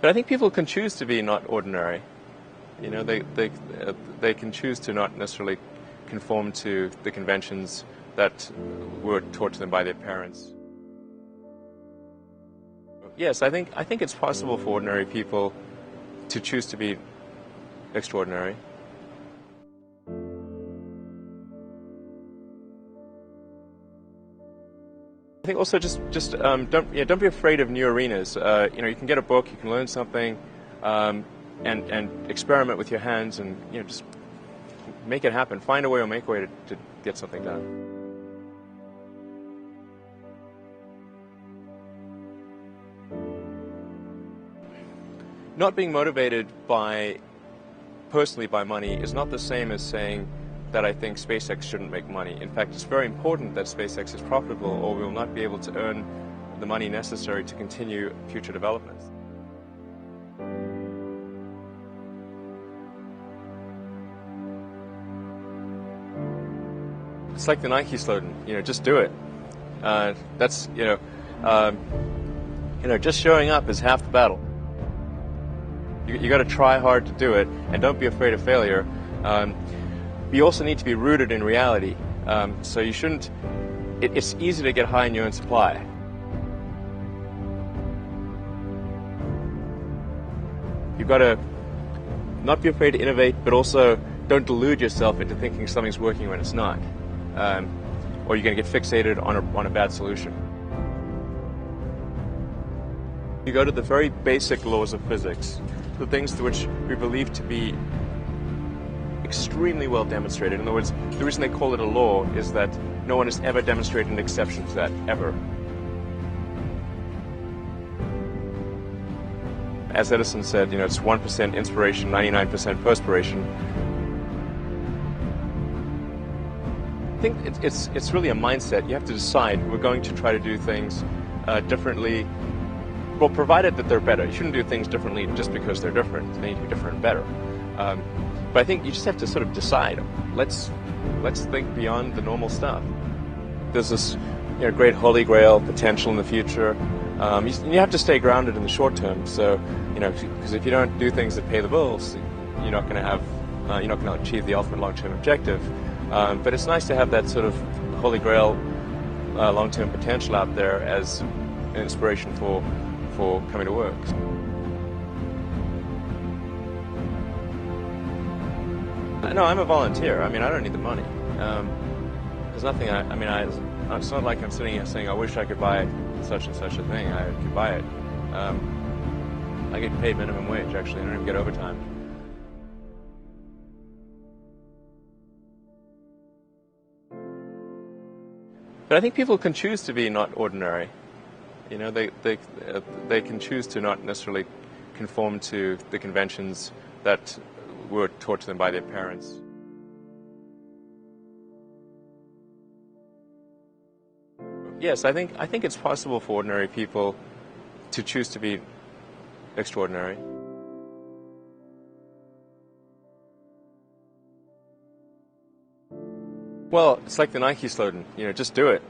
But I think people can choose to be not ordinary. You know, they can choose to not necessarily conform to the conventions that were taught to them by their parents. Yes, I think it's possible for ordinary people to choose to be extraordinary. I think also just don't be afraid of new arenas. You know, you can get a book, you can learn something, and experiment with your hands, and just make it happen. Find a way or make a way to get something done. Not being motivated personally by money is not the same as saying that I think SpaceX shouldn't make money. In fact, it's very important that SpaceX is profitable, or we will not be able to earn the money necessary to continue future developments. It's like the Nike slogan, just do it. That's, just showing up is half the battle. You got to try hard to do it, and don't be afraid of failure. You also need to be rooted in reality. So you shouldn't. It's easy to get high in your own supply. You've got to not be afraid to innovate, but also don't delude yourself into thinking something's working when it's not, or you're going to get fixated on a bad solution. You go to the very basic laws of physics, the things which we believe to be extremely well demonstrated. In other words, the reason they call it a law is that no one has ever demonstrated an exception to that, ever. As Edison said, it's 1% inspiration, 99% perspiration. I think it's really a mindset. You have to decide, we're going to try to do things differently. Well, provided that they're better. You shouldn't do things differently just because they're different. They need to be different and better. But I think you just have to sort of decide. Let's think beyond the normal stuff. There's this great holy grail potential in the future. You have to stay grounded in the short term. So because if you don't do things that pay the bills, you're not going to achieve the ultimate long-term objective. But it's nice to have that sort of holy grail long-term potential out there as an inspiration for coming to work. No, I'm a volunteer. I don't need the money. There's nothing. It's not like I'm sitting here saying I wish I could buy such and such a thing. I could buy it. I get paid minimum wage. Actually, I don't even get overtime. But I think people can choose to be not ordinary. They can choose to not necessarily conform to the conventions that were taught to them by their parents. Yes, I think it's possible for ordinary people to choose to be extraordinary. Well, it's like the Nike slogan, just do it.